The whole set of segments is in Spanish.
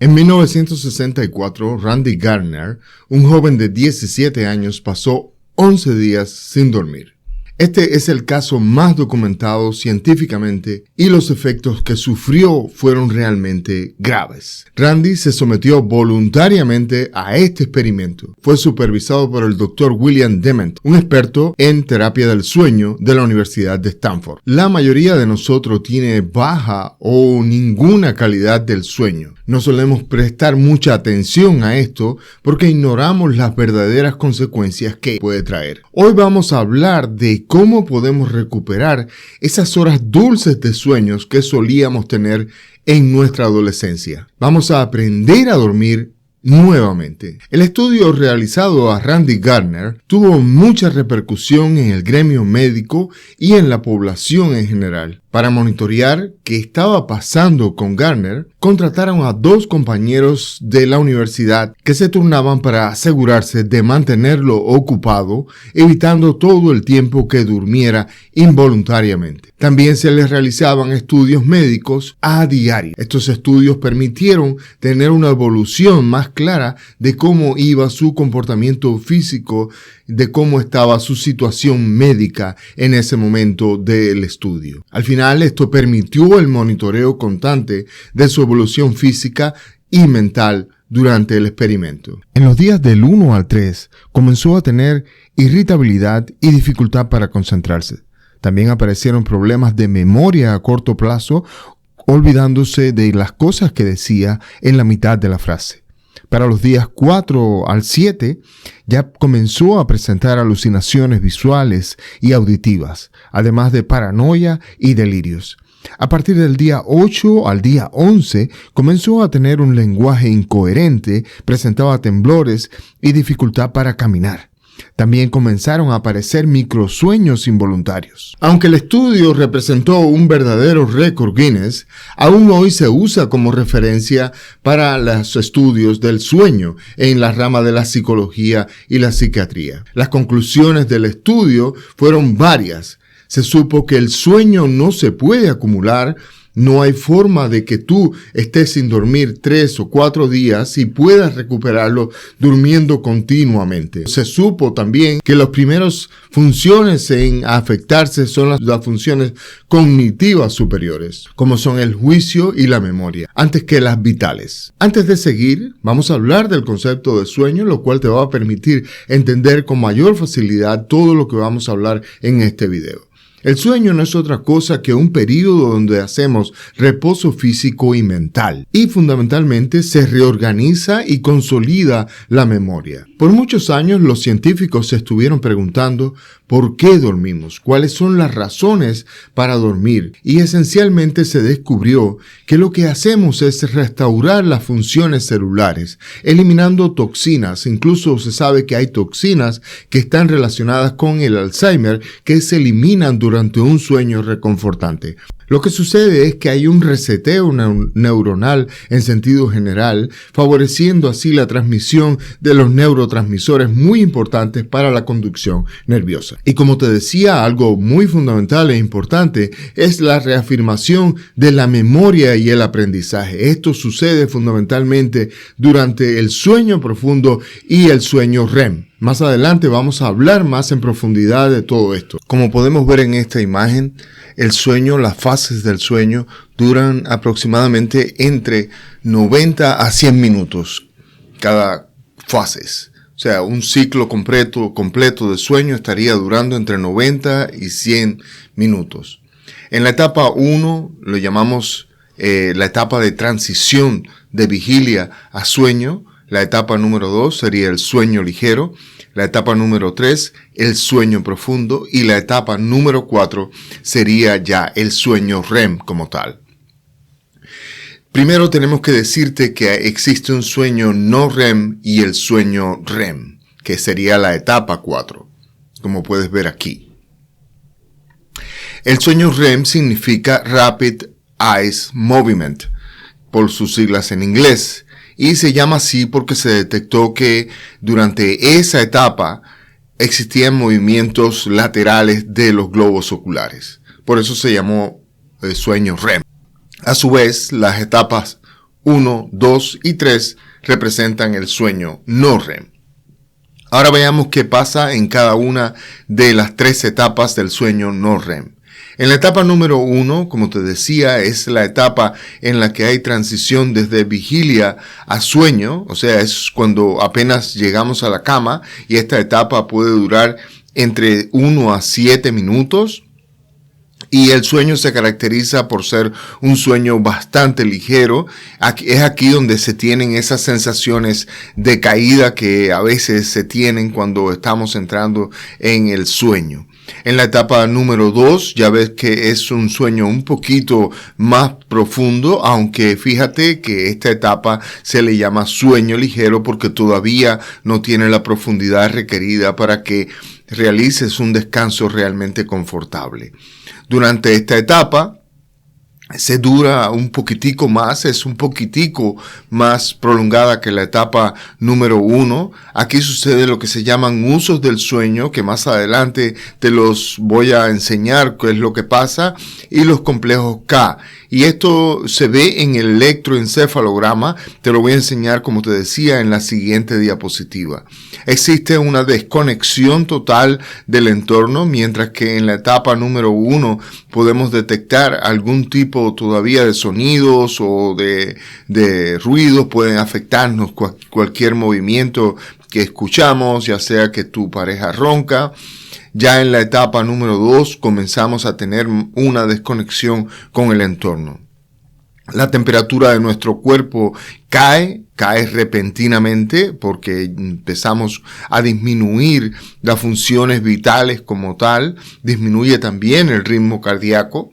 En 1964, Randy Gardner, un joven de 17 años, pasó 11 días sin dormir. Este es el caso más documentado científicamente y los efectos que sufrió fueron realmente graves. Randy se sometió voluntariamente a este experimento. Fue supervisado por el Dr. William Dement, un experto en terapia del sueño de la Universidad de Stanford. La mayoría de nosotros tiene baja o ninguna calidad del sueño. No solemos prestar mucha atención a esto porque ignoramos las verdaderas consecuencias que puede traer. Hoy vamos a hablar de cómo podemos recuperar esas horas dulces de sueños que solíamos tener en nuestra adolescencia. Vamos a aprender a dormir nuevamente. El estudio realizado a Randy Gardner tuvo mucha repercusión en el gremio médico y en la población en general. Para monitorear qué estaba pasando con Gardner, contrataron a 2 compañeros de la universidad que se turnaban para asegurarse de mantenerlo ocupado, evitando todo el tiempo que durmiera involuntariamente. También se les realizaban estudios médicos a diario. Estos estudios permitieron tener una evolución más clara de cómo iba su comportamiento físico, de cómo estaba su situación médica en ese momento del estudio. Al final, esto permitió el monitoreo constante de su evolución física y mental durante el experimento. En los días del 1 al 3, comenzó a tener irritabilidad y dificultad para concentrarse. También aparecieron problemas de memoria a corto plazo, olvidándose de las cosas que decía en la mitad de la frase. Para los días 4 al 7, ya comenzó a presentar alucinaciones visuales y auditivas, además de paranoia y delirios. A partir del día 8 al día 11, comenzó a tener un lenguaje incoherente, presentaba temblores y dificultad para caminar. También comenzaron a aparecer microsueños involuntarios. Aunque el estudio representó un verdadero récord Guinness, aún hoy se usa como referencia para los estudios del sueño en la rama de la psicología y la psiquiatría. Las conclusiones del estudio fueron varias. Se supo que el sueño no se puede acumular. No hay forma de que tú estés sin dormir 3 o 4 días y puedas recuperarlo durmiendo continuamente. Se supo también que las primeras funciones en afectarse son las funciones cognitivas superiores, como son el juicio y la memoria, antes que las vitales. Antes de seguir, vamos a hablar del concepto de sueño, lo cual te va a permitir entender con mayor facilidad todo lo que vamos a hablar en este video. El sueño no es otra cosa que un periodo donde hacemos reposo físico y mental y fundamentalmente se reorganiza y consolida la memoria. Por muchos años los científicos se estuvieron preguntando ¿por qué dormimos? ¿Cuáles son las razones para dormir? Y esencialmente se descubrió que lo que hacemos es restaurar las funciones celulares, eliminando toxinas. Incluso se sabe que hay toxinas que están relacionadas con el Alzheimer que se eliminan durante un sueño reconfortante. Lo que sucede es que hay un reseteo neuronal en sentido general, favoreciendo así la transmisión de los neurotransmisores muy importantes para la conducción nerviosa. Y como te decía, algo muy fundamental e importante es la reafirmación de la memoria y el aprendizaje. Esto sucede fundamentalmente durante el sueño profundo y el sueño REM. Más adelante vamos a hablar más en profundidad de todo esto. Como podemos ver en esta imagen, el sueño, las fases del sueño duran aproximadamente entre 90 a 100 minutos cada fase. O sea, un ciclo completo de sueño estaría durando entre 90 y 100 minutos. En la etapa 1 lo llamamos la etapa de transición de vigilia a sueño. La etapa número 2 sería el sueño ligero, la etapa número 3, el sueño profundo y la etapa número 4 sería ya el sueño REM como tal. Primero tenemos que decirte que existe un sueño no REM y el sueño REM, que sería la etapa 4, como puedes ver aquí. El sueño REM significa Rapid Eye Movement, por sus siglas en inglés. Y se llama así porque se detectó que durante esa etapa existían movimientos laterales de los globos oculares. Por eso se llamó sueño REM. A su vez, las etapas 1, 2 y 3 representan el sueño no REM. Ahora veamos qué pasa en cada una de las 3 etapas del sueño no REM. En la etapa número 1, como te decía, es la etapa en la que hay transición desde vigilia a sueño, o sea, es cuando apenas llegamos a la cama, y esta etapa puede durar entre 1 a 7 minutos. Y el sueño se caracteriza por ser un sueño bastante ligero. Es aquí donde se tienen esas sensaciones de caída que a veces se tienen cuando estamos entrando en el sueño. En la etapa número 2 ya ves que es un sueño un poquito más profundo, aunque fíjate que esta etapa se le llama sueño ligero porque todavía no tiene la profundidad requerida para que realices un descanso realmente confortable. Durante esta etapa se dura un poquitico más, es un poquitico más prolongada que la etapa número 1. Aquí sucede lo que se llaman usos del sueño, que más adelante te los voy a enseñar qué es lo que pasa, y los complejos K. Y esto se ve en el electroencefalograma, te lo voy a enseñar como te decía en la siguiente diapositiva. Existe una desconexión total del entorno, mientras que en la etapa número 1 podemos detectar algún tipo todavía de sonidos o de ruidos, pueden afectarnos cualquier movimiento que escuchamos, ya sea que tu pareja ronca. Ya en la etapa número 2 comenzamos a tener una desconexión con el entorno. La temperatura de nuestro cuerpo cae repentinamente porque empezamos a disminuir las funciones vitales como tal, disminuye también el ritmo cardíaco.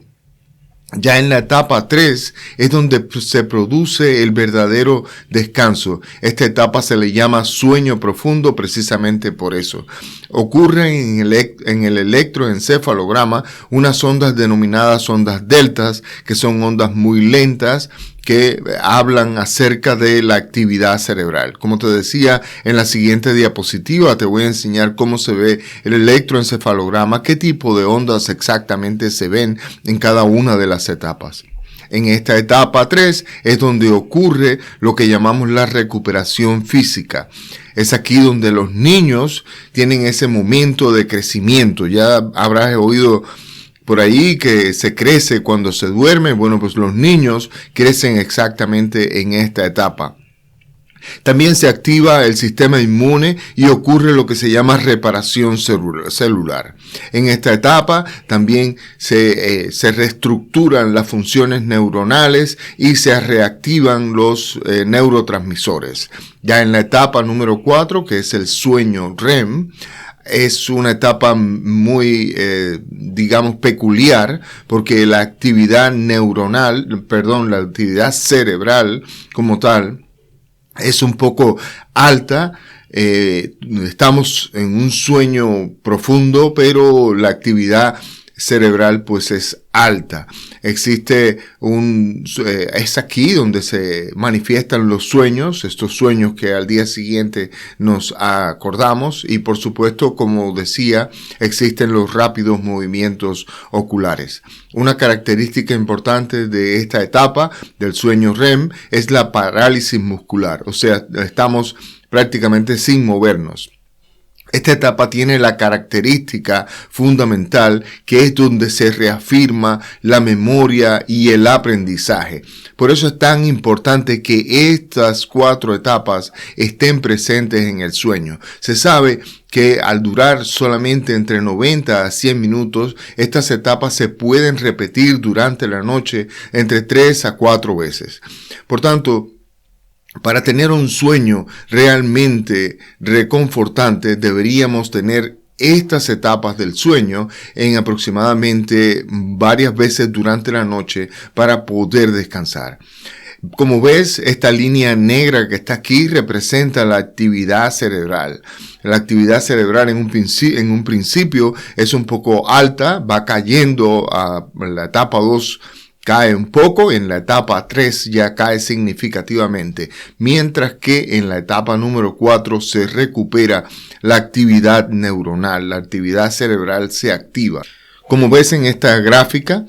Ya en la etapa 3 es donde se produce el verdadero descanso. Esta etapa se le llama sueño profundo precisamente por eso. Ocurren en el electroencefalograma unas ondas denominadas ondas deltas, que son ondas muy lentas, que hablan acerca de la actividad cerebral. Como te decía, en la siguiente diapositiva te voy a enseñar cómo se ve el electroencefalograma, qué tipo de ondas exactamente se ven en cada una de las etapas. En esta etapa 3 es donde ocurre lo que llamamos la recuperación física. Es aquí donde los niños tienen ese momento de crecimiento. Ya habrás oído por ahí que se crece cuando se duerme. Bueno, pues los niños crecen exactamente en esta etapa. También se activa el sistema inmune y ocurre lo que se llama reparación celular. En esta etapa también se reestructuran las funciones neuronales y se reactivan los neurotransmisores. Ya en la etapa número 4, que es el sueño REM, es una etapa muy, peculiar, porque la actividad la actividad cerebral como tal, es un poco alta. Estamos en un sueño profundo, pero la actividad cerebral pues es alta. Existe es aquí donde se manifiestan los sueños, estos sueños que al día siguiente nos acordamos, y por supuesto, como decía, existen los rápidos movimientos oculares. Una característica importante de esta etapa del sueño REM es la parálisis muscular, o sea, estamos prácticamente sin movernos. Esta etapa tiene la característica fundamental que es donde se reafirma la memoria y el aprendizaje. Por eso es tan importante que estas 4 etapas estén presentes en el sueño. Se sabe que al durar solamente entre 90 a 100 minutos, estas etapas se pueden repetir durante la noche entre 3 a 4 veces. Por tanto, para tener un sueño realmente reconfortante, deberíamos tener estas etapas del sueño en aproximadamente varias veces durante la noche para poder descansar. Como ves, esta línea negra que está aquí representa la actividad cerebral. La actividad cerebral en un principio es un poco alta, va cayendo a la etapa 2. Cae un poco, en la etapa 3 ya cae significativamente, mientras que en la etapa número 4 se recupera la actividad neuronal, la actividad cerebral se activa. Como ves en esta gráfica,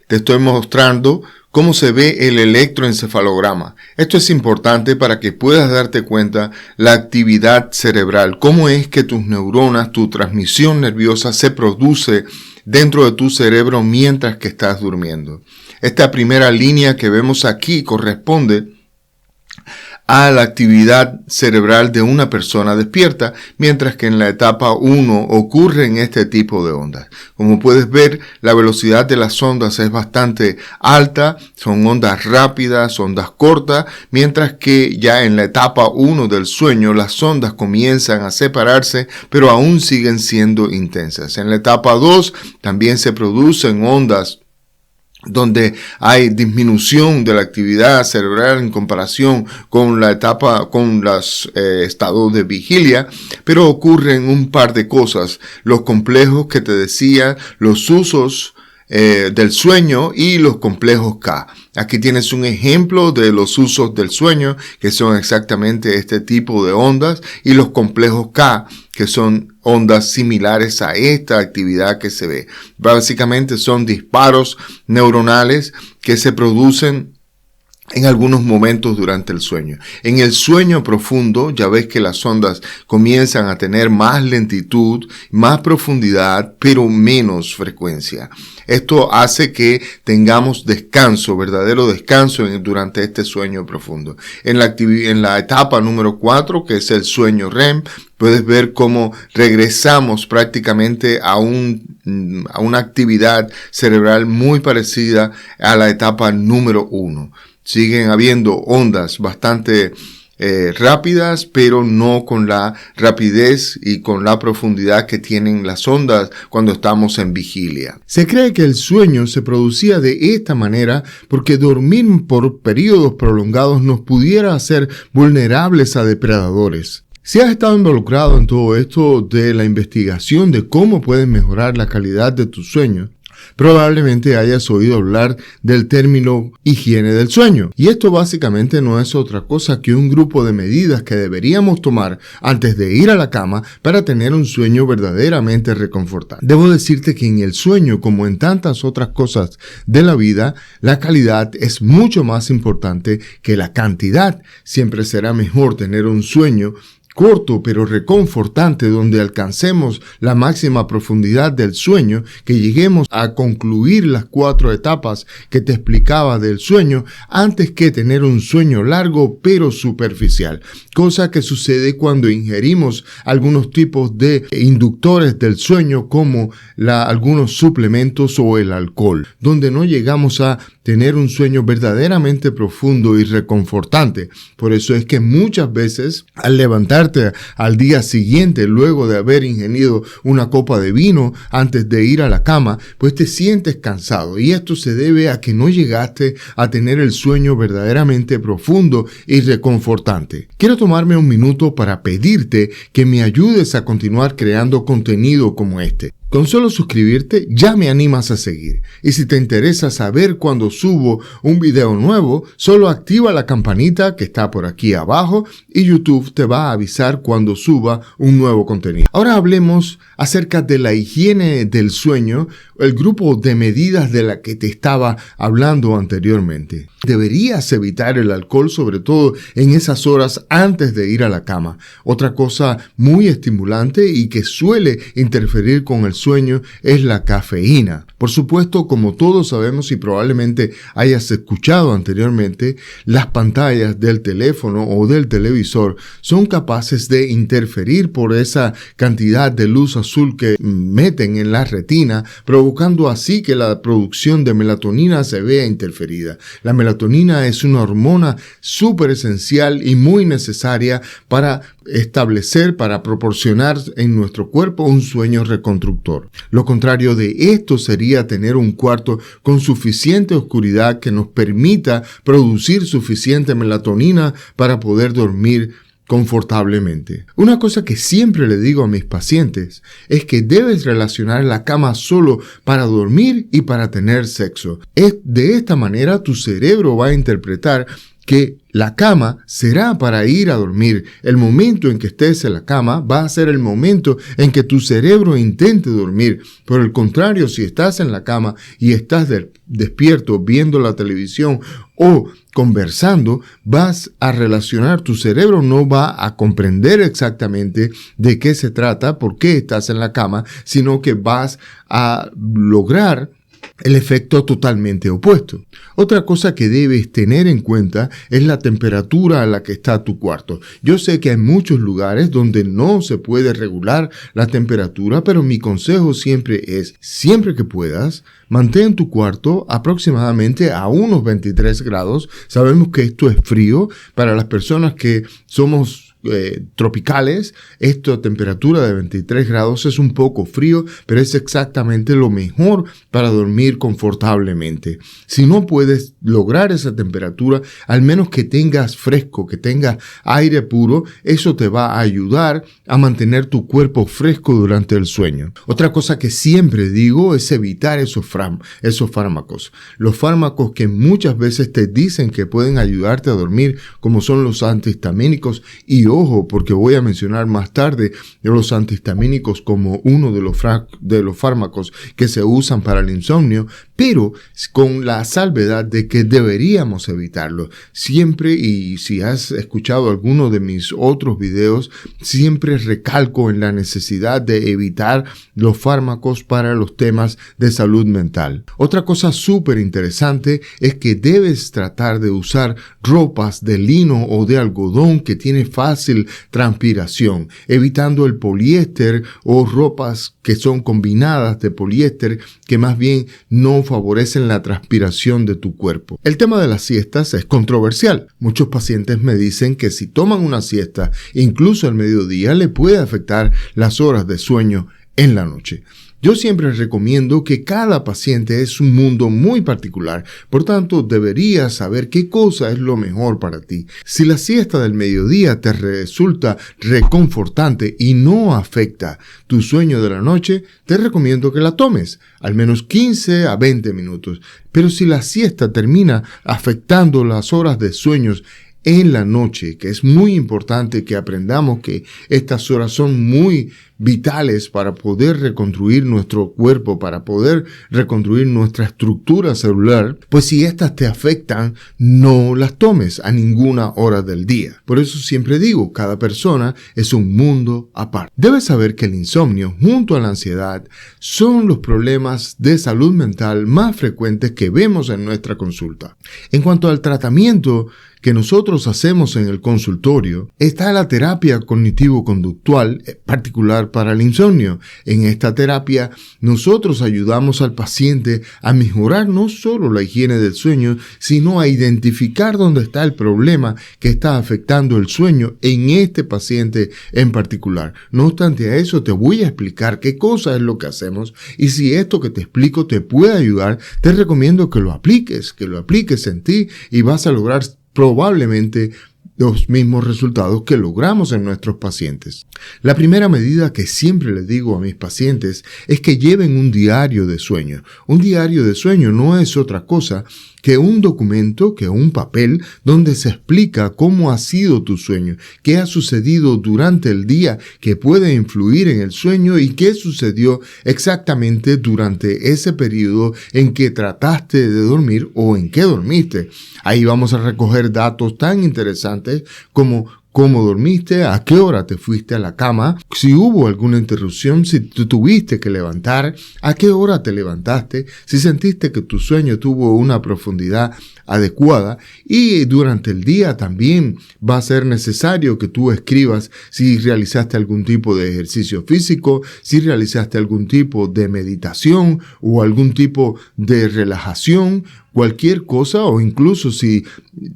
te estoy mostrando cómo se ve el electroencefalograma. Esto es importante para que puedas darte cuenta la actividad cerebral, cómo es que tus neuronas, tu transmisión nerviosa se produce dentro de tu cerebro mientras que estás durmiendo. Esta primera línea que vemos aquí corresponde a la actividad cerebral de una persona despierta, mientras que en la etapa 1 ocurren este tipo de ondas. Como puedes ver, la velocidad de las ondas es bastante alta, son ondas rápidas, ondas cortas, mientras que ya en la etapa 1 del sueño las ondas comienzan a separarse, pero aún siguen siendo intensas. En la etapa 2 también se producen ondas donde hay disminución de la actividad cerebral en comparación con la etapa, con los estados de vigilia, pero ocurren un par de cosas. Los complejos que te decía, los usos del sueño y los complejos K. Aquí tienes un ejemplo de los usos del sueño, que son exactamente este tipo de ondas, y los complejos K, que son ondas similares a esta actividad que se ve. Básicamente son disparos neuronales que se producen en algunos momentos durante el sueño. En el sueño profundo, ya ves que las ondas comienzan a tener más lentitud, más profundidad, pero menos frecuencia. Esto hace que tengamos descanso, verdadero descanso durante este sueño profundo. En la etapa número 4, que es el sueño REM, puedes ver cómo regresamos prácticamente a una actividad cerebral muy parecida a la etapa número 1. Siguen habiendo ondas bastante rápidas, pero no con la rapidez y con la profundidad que tienen las ondas cuando estamos en vigilia. Se cree que el sueño se producía de esta manera porque dormir por periodos prolongados nos pudiera hacer vulnerables a depredadores. Si has estado involucrado en todo esto de la investigación de cómo puedes mejorar la calidad de tu sueño, probablemente hayas oído hablar del término higiene del sueño. Y esto básicamente no es otra cosa que un grupo de medidas que deberíamos tomar antes de ir a la cama para tener un sueño verdaderamente reconfortante. Debo decirte que en el sueño, como en tantas otras cosas de la vida, la calidad es mucho más importante que la cantidad. Siempre será mejor tener un sueño corto pero reconfortante, donde alcancemos la máxima profundidad del sueño, que lleguemos a concluir las 4 etapas que te explicaba del sueño, antes que tener un sueño largo pero superficial, cosa que sucede cuando ingerimos algunos tipos de inductores del sueño como algunos suplementos o el alcohol, donde no llegamos a tener un sueño verdaderamente profundo y reconfortante. Por eso es que muchas veces al levantarte al día siguiente, luego de haber ingerido una copa de vino antes de ir a la cama, pues te sientes cansado, y esto se debe a que no llegaste a tener el sueño verdaderamente profundo y reconfortante. Quiero tomarme un minuto para pedirte que me ayudes a continuar creando contenido como este. Con solo suscribirte ya me animas a seguir. Y si te interesa saber cuando subo un video nuevo, solo activa la campanita que está por aquí abajo y YouTube te va a avisar cuando suba un nuevo contenido. Ahora hablemos acerca de la higiene del sueño, el grupo de medidas de la que te estaba hablando anteriormente. Deberías evitar el alcohol, sobre todo en esas horas antes de ir a la cama. Otra cosa muy estimulante y que suele interferir con el sueño es la cafeína. Por supuesto, como todos sabemos y probablemente hayas escuchado anteriormente, las pantallas del teléfono o del televisor son capaces de interferir por esa cantidad de luz azul que meten en la retina, provocando así que la producción de melatonina se vea interferida. La melatonina es una hormona súper esencial y muy necesaria para para proporcionar en nuestro cuerpo un sueño reconstructor. Lo contrario de esto sería tener un cuarto con suficiente oscuridad que nos permita producir suficiente melatonina para poder dormir confortablemente. Una cosa que siempre le digo a mis pacientes es que debes relacionar la cama solo para dormir y para tener sexo. De esta manera tu cerebro va a interpretar que la cama será para ir a dormir. El momento en que estés en la cama va a ser el momento en que tu cerebro intente dormir. Por el contrario, si estás en la cama y estás despierto viendo la televisión o conversando, vas a relacionar, tu cerebro no va a comprender exactamente de qué se trata, por qué estás en la cama, sino que vas a lograr el efecto totalmente opuesto. Otra cosa que debes tener en cuenta es la temperatura a la que está tu cuarto. Yo sé que hay muchos lugares donde no se puede regular la temperatura, pero mi consejo siempre es, siempre que puedas, mantén tu cuarto aproximadamente a unos 23 grados. Sabemos que esto es frío para las personas que somos tropicales. Esta temperatura de 23 grados es un poco frío, pero es exactamente lo mejor para dormir confortablemente. Si no puedes lograr esa temperatura, al menos que tengas fresco, que tengas aire puro, eso te va a ayudar a mantener tu cuerpo fresco durante el sueño. Otra cosa que siempre digo es evitar esos fármacos. Los fármacos que muchas veces te dicen que pueden ayudarte a dormir, como son los antihistamínicos, y ojo, porque voy a mencionar más tarde los antihistamínicos como uno de los fármacos que se usan para el insomnio, pero con la salvedad de que deberíamos evitarlo. Siempre, y si has escuchado alguno de mis otros videos, siempre recalco en la necesidad de evitar los fármacos para los temas de salud mental. Otra cosa súper interesante es que debes tratar de usar ropas de lino o de algodón que tiene fácil transpiración, evitando el poliéster o ropas que son combinadas de poliéster que más bien no favorecen la transpiración de tu cuerpo. El tema de las siestas es controversial. Muchos pacientes me dicen que si toman una siesta, incluso al mediodía, le puede afectar las horas de sueño en la noche. Yo siempre recomiendo que cada paciente es un mundo muy particular, por tanto deberías saber qué cosa es lo mejor para ti. Si la siesta del mediodía te resulta reconfortante y no afecta tu sueño de la noche, te recomiendo que la tomes, al menos 15 a 20 minutos. Pero si la siesta termina afectando las horas de sueños en la noche, que es muy importante que aprendamos que estas horas son muy vitales para poder reconstruir nuestro cuerpo, para poder reconstruir nuestra estructura celular, pues si estas te afectan, no las tomes a ninguna hora del día. Por eso siempre digo, cada persona es un mundo aparte. Debes saber que el insomnio, junto a la ansiedad, son los problemas de salud mental más frecuentes que vemos en nuestra consulta. En cuanto al tratamiento que nosotros hacemos en el consultorio, está la terapia cognitivo-conductual, particular para el insomnio. En esta terapia, nosotros ayudamos al paciente a mejorar no solo la higiene del sueño, sino a identificar dónde está el problema que está afectando el sueño en este paciente en particular. No obstante a eso, te voy a explicar qué cosa es lo que hacemos, y si esto que te explico te puede ayudar, te recomiendo que lo apliques en ti, y vas a lograr probablemente los mismos resultados que logramos en nuestros pacientes. La primera medida que siempre les digo a mis pacientes es que lleven un diario de sueño. Un diario de sueño no es otra cosa que un documento, que un papel donde se explica cómo ha sido tu sueño, qué ha sucedido durante el día que puede influir en el sueño y qué sucedió exactamente durante ese periodo en que trataste de dormir o en que dormiste. Ahí vamos a recoger datos tan interesantes como cómo dormiste, a qué hora te fuiste a la cama, si hubo alguna interrupción, si te tuviste que levantar, a qué hora te levantaste, si sentiste que tu sueño tuvo una profundidad adecuada, y durante el día también va a ser necesario que tú escribas si realizaste algún tipo de ejercicio físico, si realizaste algún tipo de meditación o algún tipo de relajación, cualquier cosa, o incluso si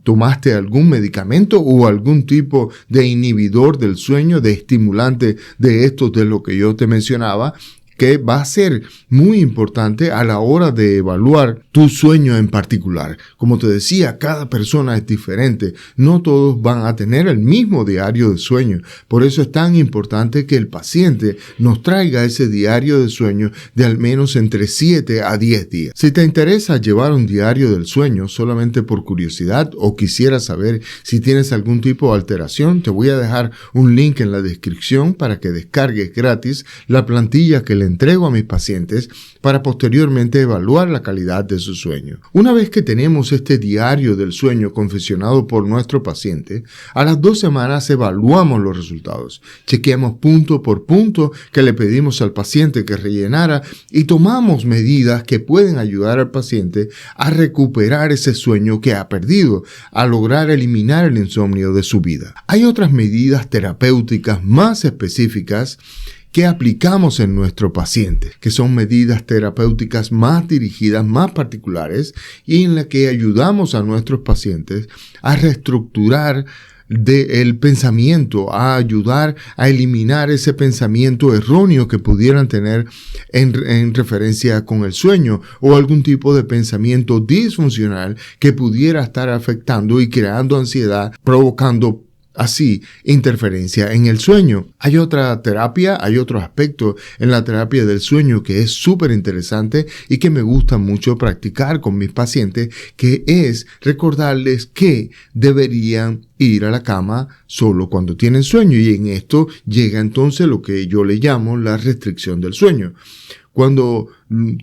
tomaste algún medicamento o algún tipo de inhibidor del sueño, de estimulante de estos de lo que yo te mencionaba. que va a ser muy importante a la hora de evaluar tu sueño en particular. Como te decía, cada persona es diferente. No todos van a tener el mismo diario de sueño. Por eso es tan importante que el paciente nos traiga ese diario de sueño de al menos entre 7 a 10 días. Si te interesa llevar un diario del sueño solamente por curiosidad o quisieras saber si tienes algún tipo de alteración, te voy a dejar un link en la descripción para que descargues gratis la plantilla que le entrego a mis pacientes para posteriormente evaluar la calidad de su sueño. Una vez que tenemos este diario del sueño confeccionado por nuestro paciente, a las 2 semanas evaluamos los resultados. Chequeamos punto por punto que le pedimos al paciente que rellenara y tomamos medidas que pueden ayudar al paciente a recuperar ese sueño que ha perdido, a lograr eliminar el insomnio de su vida. Hay otras medidas terapéuticas más específicas que aplicamos en nuestro paciente, que son medidas terapéuticas más dirigidas, más particulares, y en las que ayudamos a nuestros pacientes a reestructurar del pensamiento, a ayudar a eliminar ese pensamiento erróneo que pudieran tener en referencia con el sueño o algún tipo de pensamiento disfuncional que pudiera estar afectando y creando ansiedad, provocando así interferencia en el sueño. Hay otra terapia, hay otro aspecto en la terapia del sueño que es súper interesante y que me gusta mucho practicar con mis pacientes, que es recordarles que deberían ir a la cama solo cuando tienen sueño, y en esto llega entonces lo que yo le llamo la restricción del sueño. Cuando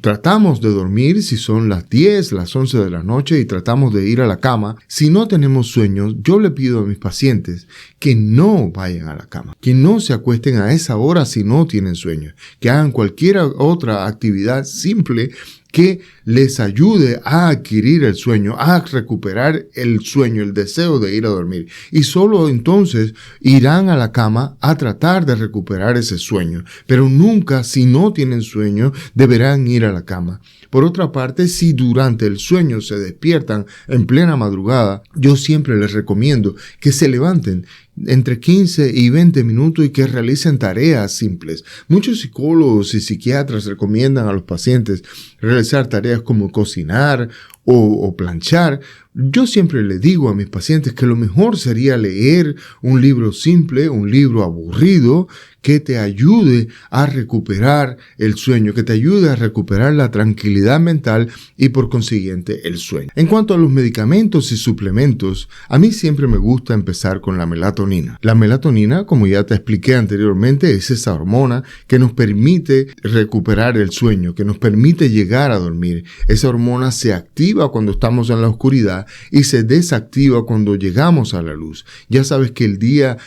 tratamos de dormir, si son las 10, las 11 de la noche y tratamos de ir a la cama, si no tenemos sueños, yo le pido a mis pacientes que no vayan a la cama, que no se acuesten a esa hora si no tienen sueño, que hagan cualquier otra actividad simple que les ayude a adquirir el sueño, a recuperar el sueño, el deseo de ir a dormir. Y solo entonces irán a la cama a tratar de recuperar ese sueño. Pero nunca, si no tienen sueño, deberán ir a la cama. Por otra parte, si durante el sueño se despiertan en plena madrugada, yo siempre les recomiendo que se levanten entre 15 y 20 minutos y que realicen tareas simples. Muchos psicólogos y psiquiatras recomiendan a los pacientes realizar tareas como cocinar o planchar. Yo siempre le digo a mis pacientes que lo mejor sería leer un libro simple, un libro aburrido, que te ayude a recuperar el sueño, que te ayude a recuperar la tranquilidad mental y por consiguiente el sueño. En cuanto a los medicamentos y suplementos, a mí siempre me gusta empezar con la melatonina. La melatonina, como ya te expliqué anteriormente, es esa hormona que nos permite recuperar el sueño, que nos permite llegar a dormir. Esa hormona se activa cuando estamos en la oscuridad y se desactiva cuando llegamos a la luz. Ya sabes que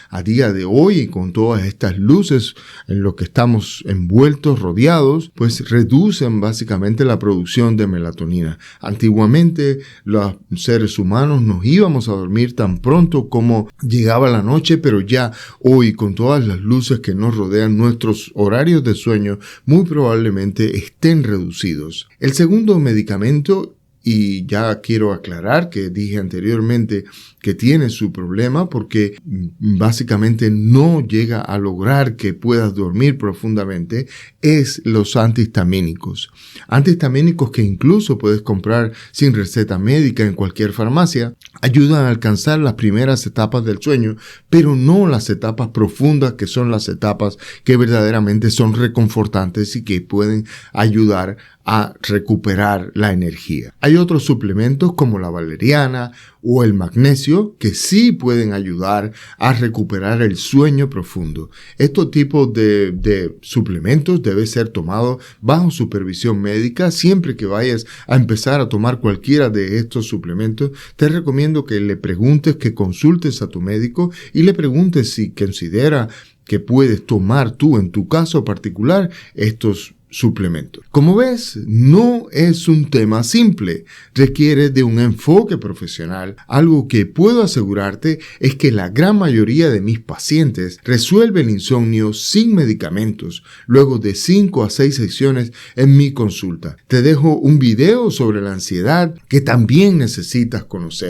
a día de hoy, con todas estas luces en lo que estamos envueltos, rodeados, pues reducen básicamente la producción de melatonina. Antiguamente los seres humanos nos íbamos a dormir tan pronto como llegaba la noche, pero ya hoy, con todas las luces que nos rodean, nuestros horarios de sueño muy probablemente estén reducidos. El segundo medicamento, y ya quiero aclarar que dije anteriormente que tiene su problema porque básicamente no llega a lograr que puedas dormir profundamente, es los antihistamínicos. Antihistamínicos que incluso puedes comprar sin receta médica en cualquier farmacia, ayudan a alcanzar las primeras etapas del sueño, pero no las etapas profundas, que son las etapas que verdaderamente son reconfortantes y que pueden ayudar a recuperar la energía. Hay otros suplementos como la valeriana o el magnesio que sí pueden ayudar a recuperar el sueño profundo. Estos tipos de suplementos deben ser tomados bajo supervisión médica. Siempre que vayas a empezar a tomar cualquiera de estos suplementos, te recomiendo que le preguntes, que consultes a tu médico y le preguntes si considera que puedes tomar tú en tu caso particular estos suplementos. Como ves, no es un tema simple, requiere de un enfoque profesional. Algo que puedo asegurarte es que la gran mayoría de mis pacientes resuelve el insomnio sin medicamentos, luego de 5 a 6 sesiones en mi consulta. Te dejo un video sobre la ansiedad que también necesitas conocer.